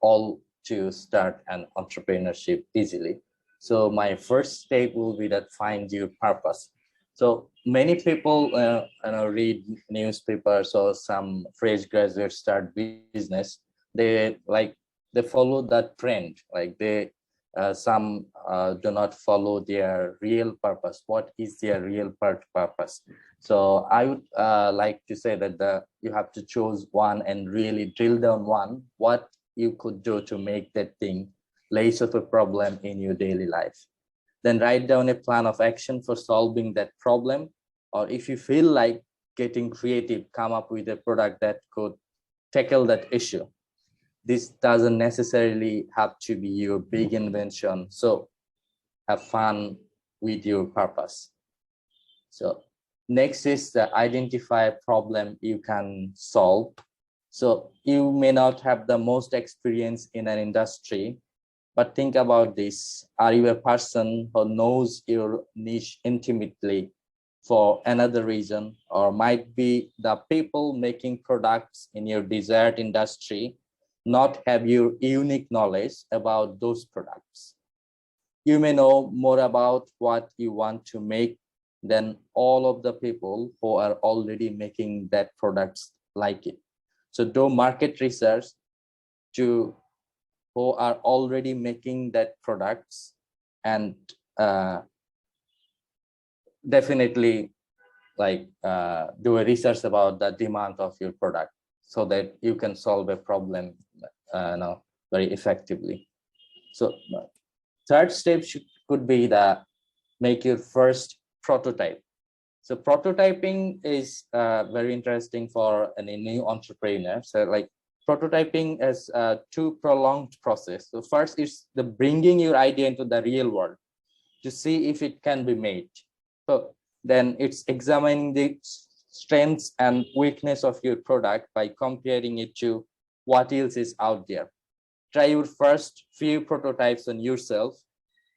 all to start an entrepreneurship easily. So my first step will be that find your purpose. So many people read newspapers or some fresh graduates start business. They follow that trend. Like some do not follow their real purpose. What is their real purpose? So I would like to say that you have to choose one and really drill down one, what you could do to make that thing less of a problem in your daily life. Then write down a plan of action for solving that problem. Or if you feel like getting creative, come up with a product that could tackle that issue. This doesn't necessarily have to be your big invention. So have fun with your purpose. So next is the identify a problem you can solve. So you may not have the most experience in an industry, but think about this. Are you a person who knows your niche intimately for another reason, or might be the people making products in your desired industry not have your unique knowledge about those products? You may know more about what you want to make than all of the people who are already making that products like it. So do market research to who are already making that products, and definitely do a research about the demand of your product so that you can solve a problem very effectively. So third step could be make your first prototype. So prototyping is very interesting for any new entrepreneur. So like prototyping is a too prolonged process. So first is the bringing your idea into the real world to see if it can be made. So then it's examining the strengths and weakness of your product by comparing it to what else is out there. Try your first few prototypes on yourself.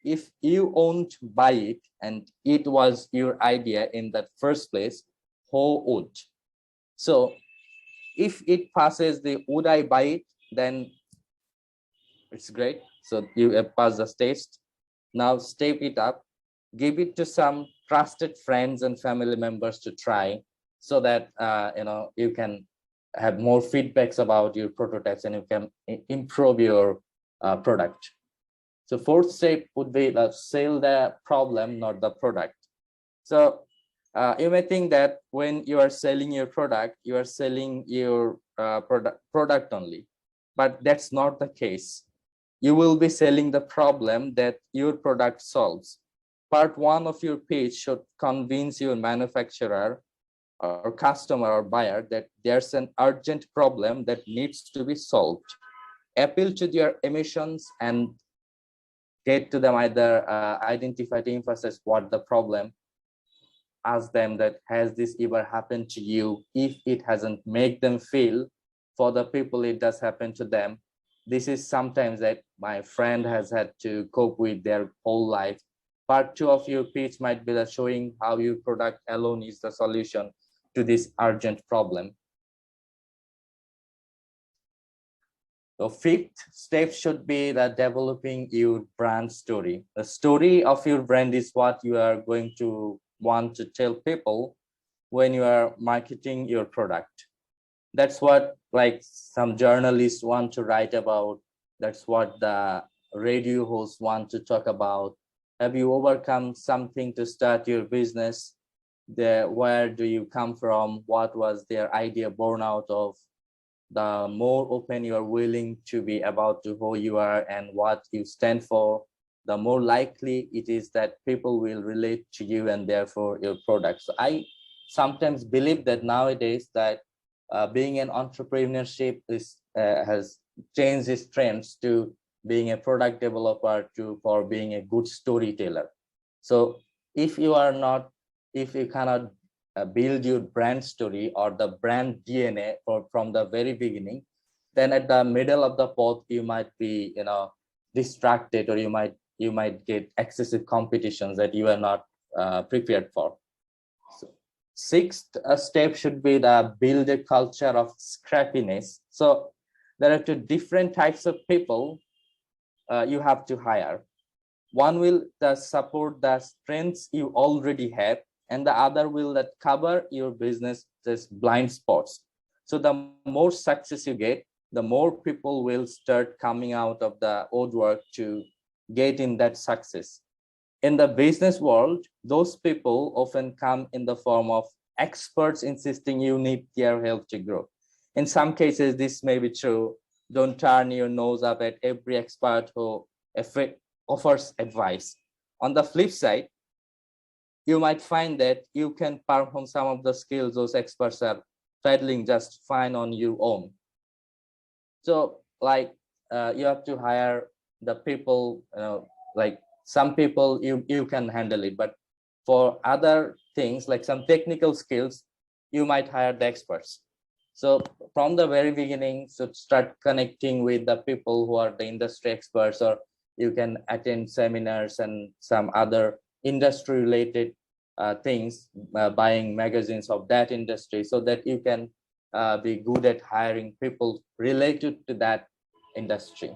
If you won't buy it and it was your idea in the first place, who would? So if it passes the would I buy it, then it's great. So you have passed the test. Now step it up, give it to some trusted friends and family members to try, so that you can have more feedbacks about your prototypes and you can improve your product. So fourth step would be sell the problem, not the product. So you may think that when you are selling your product, you are selling your product only, but that's not the case. You will be selling the problem that your product solves. Part one of your pitch should convince your manufacturer or customer or buyer that there's an urgent problem that needs to be solved. Appeal to their emotions and get to them, either identify to emphasize what the problem. Ask them that has this ever happened to you? If it hasn't, make them feel for the people it does happen to them. This is sometimes that my friend has had to cope with their whole life. Part two of your pitch might be showing how your product alone is the solution to this urgent problem. The fifth step should be the developing your brand story. The story of your brand is what you are going to want to tell people when you are marketing your product. That's what like some journalists want to write about. That's what the radio hosts want to talk about. Have you overcome something to start your business? Where do you come from? What was their idea born out of? The more open you are willing to be about to who you are and what you stand for, the more likely it is that people will relate to you and therefore your product. So I sometimes believe that nowadays that being an entrepreneurship has changed its trends to being a product developer for being a good storyteller. So if you cannot build your brand story or the brand DNA from the very beginning, then at the middle of the path you might be distracted, or you might get excessive competitions that you are not prepared for. So, sixth step should be the build a culture of scrappiness. So there are two different types of people you have to hire. One will support the strengths you already have, and the other will cover your business's blind spots. So the more success you get, the more people will start coming out of the woodwork to get in that success. In the business world, those people often come in the form of experts insisting you need their help to grow. In some cases, this may be true. Don't turn your nose up at every expert who offers advice. On the flip side, you might find that you can perform some of the skills those experts are peddling just fine on your own. So like you have to hire the people, like some people you can handle it, but for other things like some technical skills, you might hire the experts. So from the very beginning, so start connecting with the people who are the industry experts, or you can attend seminars and some other industry related things, buying magazines of that industry, so that you can be good at hiring people related to that industry.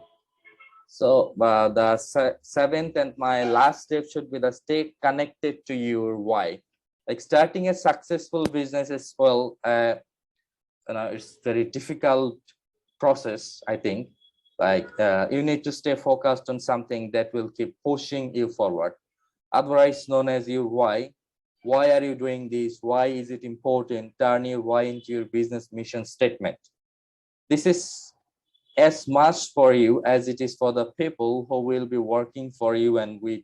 So the seventh and my last step should be the stay connected to your why. Like starting a successful business is, well, it's very difficult process, I think. Like you need to stay focused on something that will keep pushing you forward, otherwise known as your why. Why are you doing this? Why is it important? Turn your why into your business mission statement. This is as much for you as it is for the people who will be working for you and with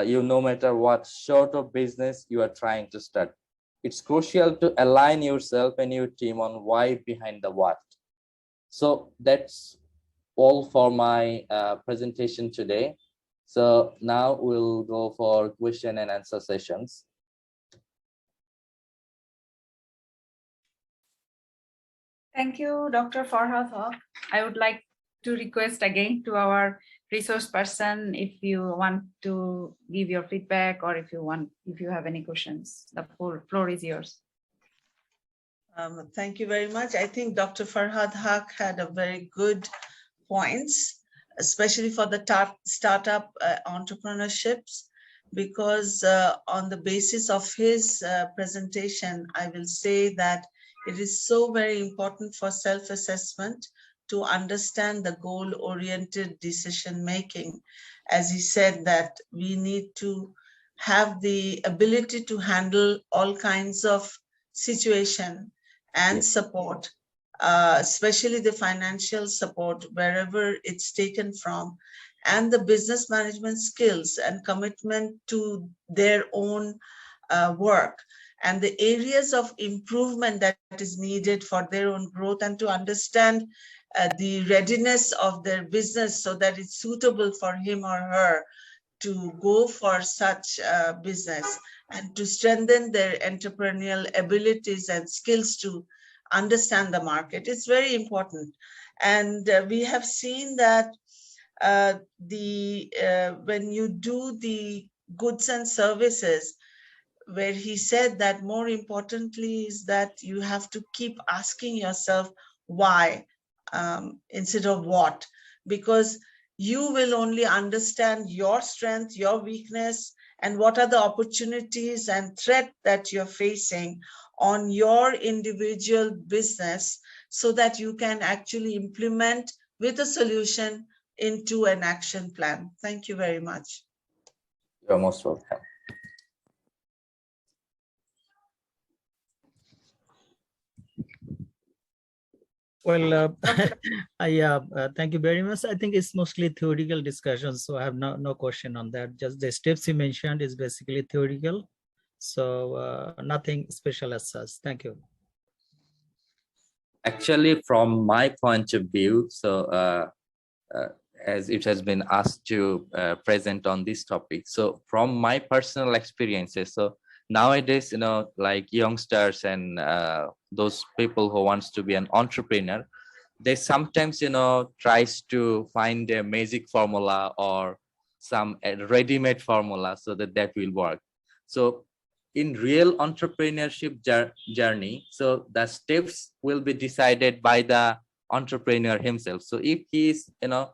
you, no matter what sort of business you are trying to start. It's crucial to align yourself and your team on why behind the what. So that's all for my presentation today. So now we'll go for question and answer sessions. Thank you, Dr. Farhad Haq. I would like to request again to our resource person, if you want to give your feedback, or if you have any questions, the floor is yours. Thank you very much. I think Dr. Farhad Haq had a very good points, especially for the startup entrepreneurships, because on the basis of his presentation, I will say that it is so very important for self-assessment to understand the goal-oriented decision-making. As he said, that we need to have the ability to handle all kinds of situation and support, especially the financial support, wherever it's taken from, and the business management skills and commitment to their own work, and the areas of improvement that is needed for their own growth, and to understand the readiness of their business so that it's suitable for him or her to go for such business, and to strengthen their entrepreneurial abilities and skills to understand the market. It's very important. And we have seen that when you do the goods and services, where he said that more importantly is that you have to keep asking yourself why instead of what, because you will only understand your strength, your weakness, and what are the opportunities and threat that you're facing on your individual business, so that you can actually implement with a solution into an action plan. Thank you very much. You're most welcome. Well, thank you very much. I think it's mostly theoretical discussion, so I have no question on that. Just the steps you mentioned is basically theoretical, so nothing special as such. Thank you. Actually, from my point of view, so as it has been asked to present on this topic, so from my personal experiences, so nowadays, you know, like youngsters and those people who wants to be an entrepreneur, they sometimes, you know, tries to find a magic formula or some ready-made formula so that will work. So in real entrepreneurship journey, so the steps will be decided by the entrepreneur himself. So if he is, you know,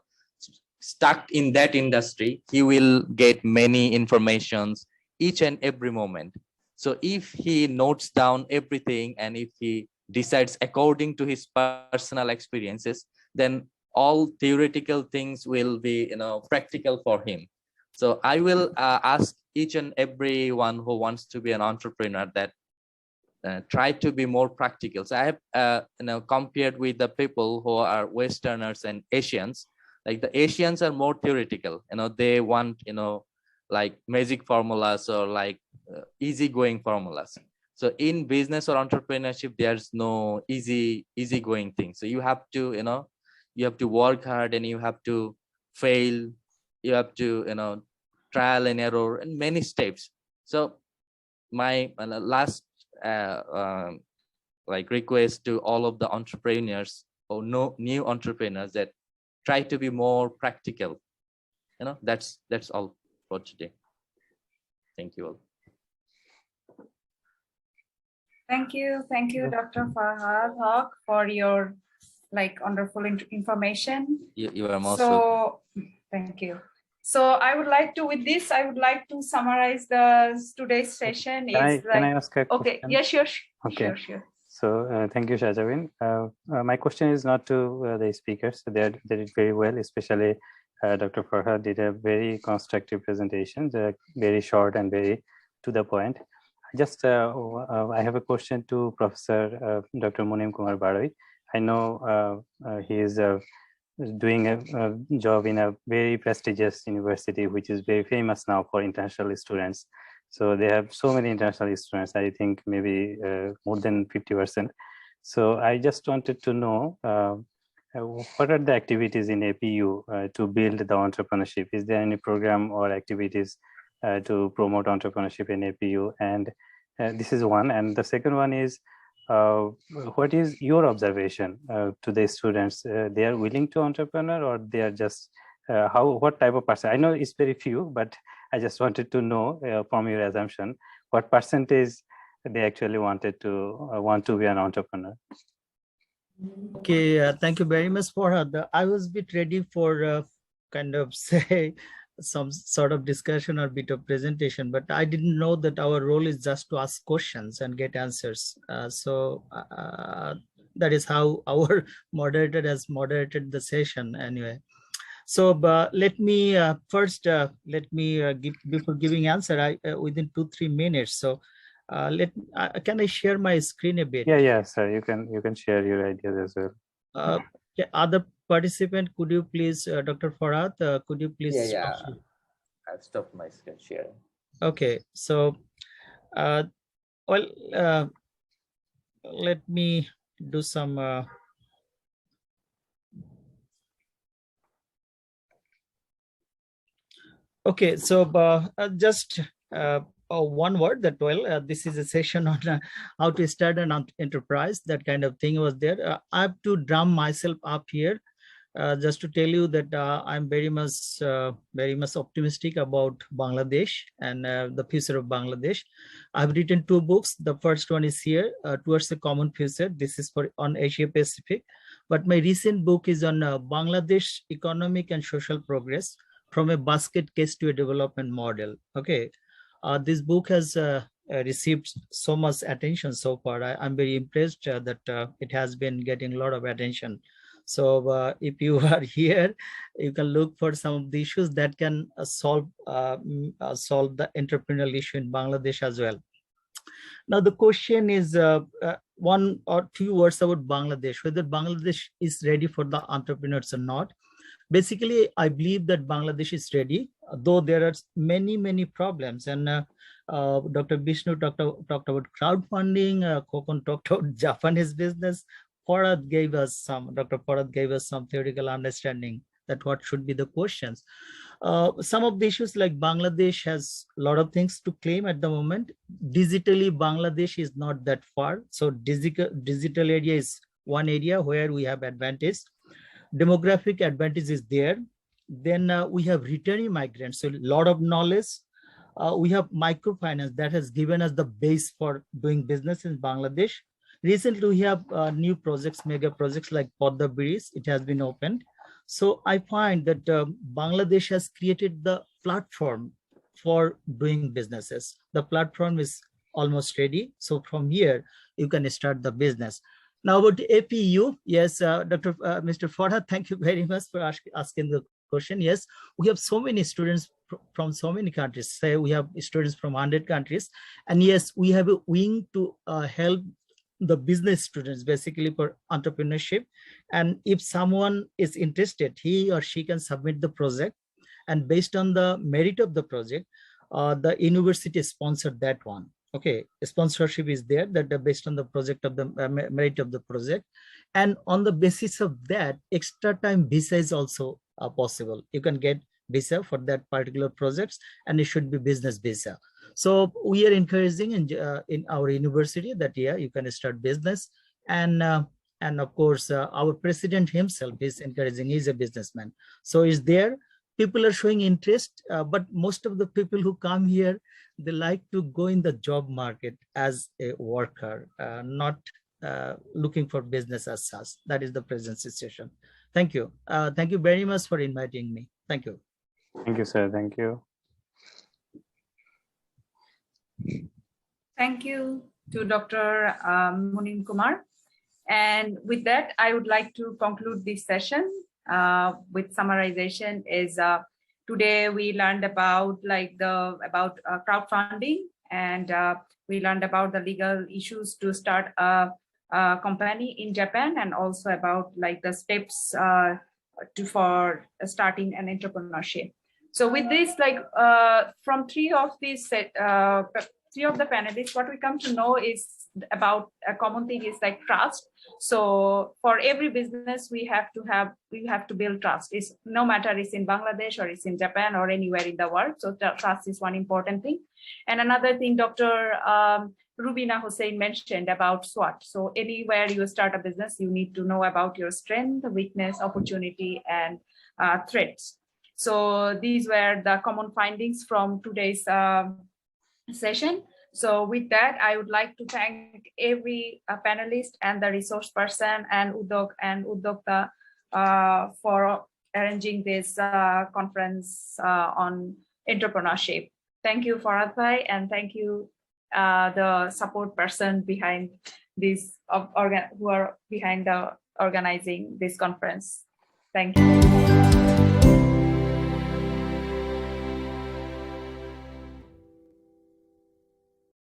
stuck in that industry, he will get many informations each and every moment. So if he notes down everything and if he decides according to his personal experiences, then all theoretical things will be, you know, practical for him. So I will ask each and everyone who wants to be an entrepreneur that try to be more practical. So I have you know, compared with the people who are Westerners and Asians. Like the Asians are more theoretical, you know, they want, you know, like magic formulas or like easygoing formulas. So in business or entrepreneurship, there's no easygoing thing. So you have to, you know, you have to work hard and you have to fail. You have to, you know, trial and error and many steps. So my last like request to all of the entrepreneurs or new entrepreneurs that try to be more practical. You know, that's all for today. Thank you all. Thank you, Dr. Farhad Haq, for your wonderful information. You are most welcome. Thank you. So I would like to summarize today's session. Can I ask a question? Okay, yeah, sure. Okay. Sure. So thank you, Shajawin. My question is not to the speakers. They did very well, especially Dr. Farhad did a very constructive presentation, very short and very to the point. Just I have a question to Professor Dr. Monim Kumar Baroi. I know he is doing a job in a very prestigious university, which is very famous now for international students. So they have so many international students, I think maybe more than 50%. So I just wanted to know what are the activities in APU to build the entrepreneurship? Is there any program or activities to promote entrepreneurship in APU? And this is one. And the second one is, what is your observation to the students? They are willing to entrepreneur, or they are just what type of person? I know it's very few, but I just wanted to know from your assumption, what percentage they actually want to be an entrepreneur. Okay, thank you very much for I was a bit ready for kind of say some sort of discussion or bit of presentation, but I didn't know that our role is just to ask questions and get answers. So that is how our moderator has moderated the session anyway. So let me first give, before giving answer, within 2-3 minutes. So can I share my screen a bit? Yeah, sir. You can share your ideas as well. Other participant, could you please, Dr. Farhad, could you please? Yeah. I've stopped my screen sharing. Okay, so well, let me do some. Okay, so just one word that, well, this is a session on how to start an enterprise, that kind of thing was there. I have to drum myself up here Just to tell you that I'm very much optimistic about Bangladesh and the future of Bangladesh. I've written 2 books. The first one is here, Towards a Common Future. This is on Asia Pacific. But my recent book is on Bangladesh economic and social progress from a basket case to a development model. Okay, this book has received so much attention so far. I'm very impressed that it has been getting a lot of attention. So if you are here, you can look for some of the issues that can solve the entrepreneurial issue in Bangladesh as well. Now the question is 1 or 2 words about Bangladesh, whether Bangladesh is ready for the entrepreneurs or not. Basically, I believe that Bangladesh is ready, though there are many problems. And Dr. Vishnu talked about crowdfunding, Kokon talked about Japanese business. Dr. Farhad gave us some theoretical understanding that what should be the questions. Some of the issues, like Bangladesh has a lot of things to claim at the moment. Digitally, Bangladesh is not that far. So digital area is one area where we have advantage. Demographic advantage is there. Then we have returning migrants, so a lot of knowledge. We have microfinance that has given us the base for doing business in Bangladesh. Recently, we have new projects, mega projects like Podda Bridge. It has been opened. So I find that Bangladesh has created the platform for doing businesses. The platform is almost ready. So from here, you can start the business. Now about APU, yes, Mr. Farhad, thank you very much for asking the question. Yes, we have so many students from so many countries. Say we have students from 100 countries. And yes, we have a wing to help the business students, basically for entrepreneurship. And if someone is interested, he or she can submit the project. And based on the merit of the project, the university sponsored that one. Okay, sponsorship is there, that based on the project of the merit of the project. And on the basis of that, extra time visa is also possible. You can get visa for that particular projects, and it should be business visa. So we are encouraging in our university that, yeah, you can start business. And of course, our president himself is encouraging, he's a businessman. So is there, people are showing interest, but most of the people who come here, they like to go in the job market as a worker, not looking for business as such. That is the present situation. Thank you. Thank you very much for inviting me. Thank you. Thank you, sir. Thank you. Thank you to Dr. Munim Kumar. And with that, I would like to conclude this session with summarization. Today we learned about crowdfunding, and we learned about the legal issues to start a company in Japan, and also about the steps for starting an entrepreneurship. So with this, from three of the panelists, what we come to know is about a common thing is trust. So for every business, we have to build trust. It's no matter it's in Bangladesh or it's in Japan or anywhere in the world. So trust is one important thing. And another thing, Dr. Rubina Hussein mentioned about SWOT. So anywhere you start a business, you need to know about your strength, weakness, opportunity, and threats. So these were the common findings from today's session. So with that, I would like to thank every panelist and the resource person and Udok and Udokta for arranging this conference on entrepreneurship. Thank you, Farhad Bhai, and thank you the support person behind this, who are behind the organizing this conference. Thank you.